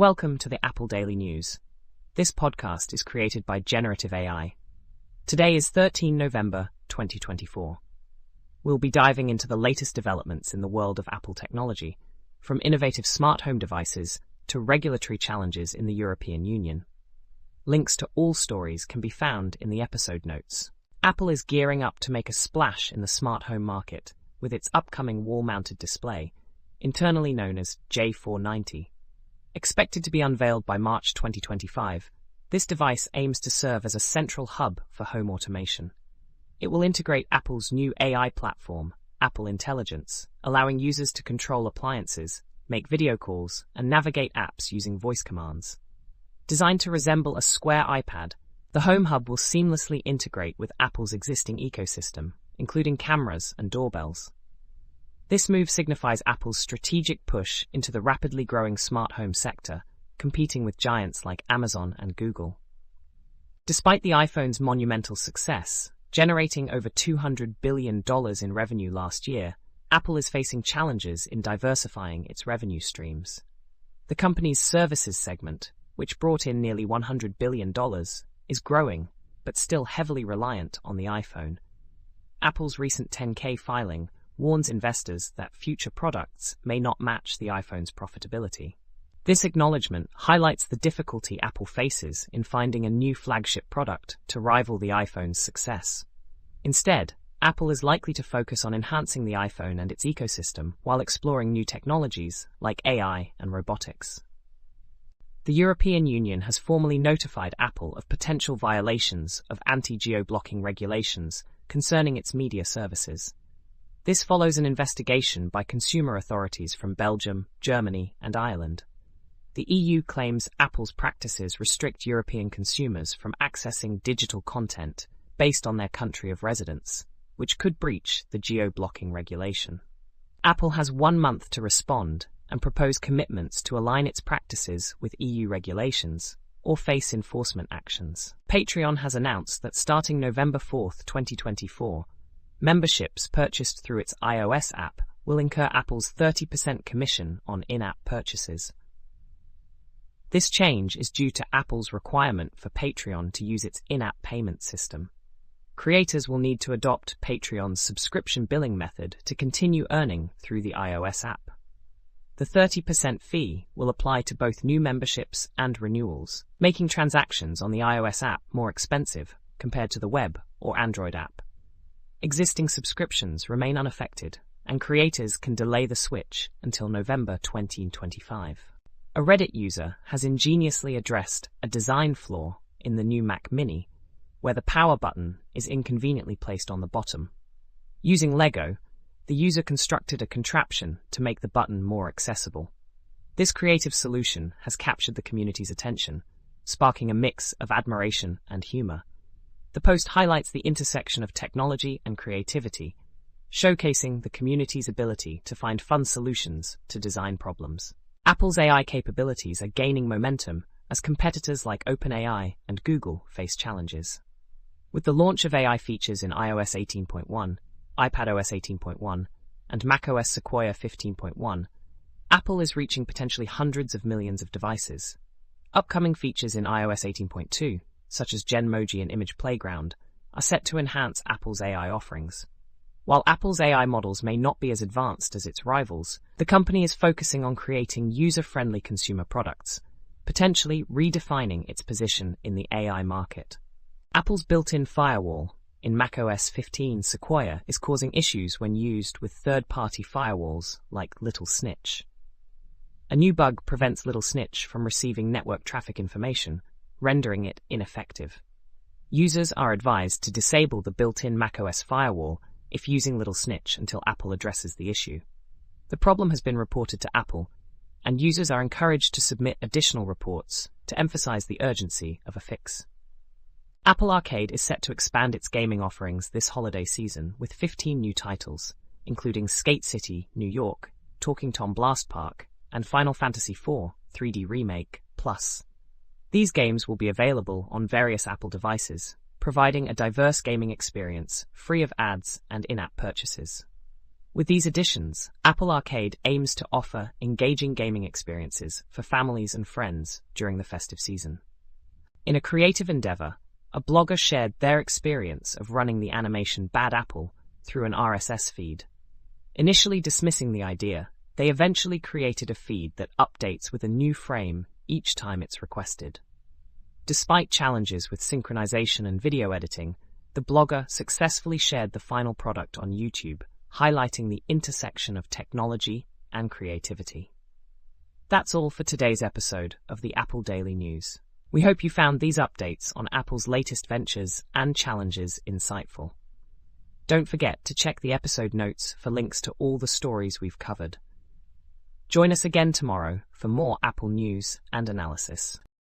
Welcome to the Apple Daily News. This podcast is created by Generative AI. Today is 13 November 2024. We'll be diving into the latest developments in the world of Apple technology, from innovative smart home devices to regulatory challenges in the European Union. Links to all stories can be found in the episode notes. Apple is gearing up to make a splash in the smart home market with its upcoming wall-mounted display, internally known as J490. Expected to be unveiled by March 2025, this device aims to serve as a central hub for home automation. It will integrate Apple's new AI platform, Apple Intelligence, allowing users to control appliances, make video calls, and navigate apps using voice commands. Designed to resemble a square iPad, the Home Hub will seamlessly integrate with Apple's existing ecosystem, including cameras and doorbells. This move signifies Apple's strategic push into the rapidly growing smart home sector, competing with giants like Amazon and Google. Despite the iPhone's monumental success, generating over $200 billion in revenue last year, Apple is facing challenges in diversifying its revenue streams. The company's services segment, which brought in nearly $100 billion, is growing, but still heavily reliant on the iPhone. Apple's recent 10K filing warns investors that future products may not match the iPhone's profitability. This acknowledgement highlights the difficulty Apple faces in finding a new flagship product to rival the iPhone's success. Instead, Apple is likely to focus on enhancing the iPhone and its ecosystem while exploring new technologies like AI and robotics. The European Union has formally notified Apple of potential violations of anti-geo-blocking regulations concerning its media services. This follows an investigation by consumer authorities from Belgium, Germany, and Ireland. The EU claims Apple's practices restrict European consumers from accessing digital content based on their country of residence, which could breach the geo-blocking regulation. Apple has 1 month to respond and propose commitments to align its practices with EU regulations or face enforcement actions. Patreon has announced that starting November 4, 2024, memberships purchased through its iOS app will incur Apple's 30% commission on in-app purchases. This change is due to Apple's requirement for Patreon to use its in-app payment system. Creators will need to adopt Patreon's subscription billing method to continue earning through the iOS app. The 30% fee will apply to both new memberships and renewals, making transactions on the iOS app more expensive compared to the web or Android app. Existing subscriptions remain unaffected, and creators can delay the switch until November 2025. A Reddit user has ingeniously addressed a design flaw in the new Mac Mini, where the power button is inconveniently placed on the bottom. Using Lego, the user constructed a contraption to make the button more accessible. This creative solution has captured the community's attention, sparking a mix of admiration and humor. The post highlights the intersection of technology and creativity, showcasing the community's ability to find fun solutions to design problems. Apple's AI capabilities are gaining momentum as competitors like OpenAI and Google face challenges. With the launch of AI features in iOS 18.1, iPadOS 18.1, and macOS Sequoia 15.1, Apple is reaching potentially hundreds of millions of devices. Upcoming features in iOS 18.2, such as Genmoji and Image Playground, are set to enhance Apple's AI offerings. While Apple's AI models may not be as advanced as its rivals, the company is focusing on creating user-friendly consumer products, potentially redefining its position in the AI market. Apple's built-in firewall in macOS 15 Sequoia is causing issues when used with third-party firewalls like Little Snitch. A new bug prevents Little Snitch from receiving network traffic information, rendering it ineffective. Users are advised to disable the built-in macOS firewall if using Little Snitch until Apple addresses the issue. The problem has been reported to Apple, and users are encouraged to submit additional reports to emphasize the urgency of a fix. Apple Arcade is set to expand its gaming offerings this holiday season with 15 new titles, including Skate City, New York, Talking Tom Blast Park, and Final Fantasy IV 3D Remake Plus. These games will be available on various Apple devices, providing a diverse gaming experience free of ads and in-app purchases. With these additions, Apple Arcade aims to offer engaging gaming experiences for families and friends during the festive season. In a creative endeavor, a blogger shared their experience of running the animation Bad Apple through an RSS feed. Initially dismissing the idea, they eventually created a feed that updates with a new frame each time it's requested. Despite challenges with synchronization and video editing, the blogger successfully shared the final product on YouTube, highlighting the intersection of technology and creativity. That's all for today's episode of the Apple Daily News. We hope you found these updates on Apple's latest ventures and challenges insightful. Don't forget to check the episode notes for links to all the stories we've covered. Join us again tomorrow for more Apple news and analysis.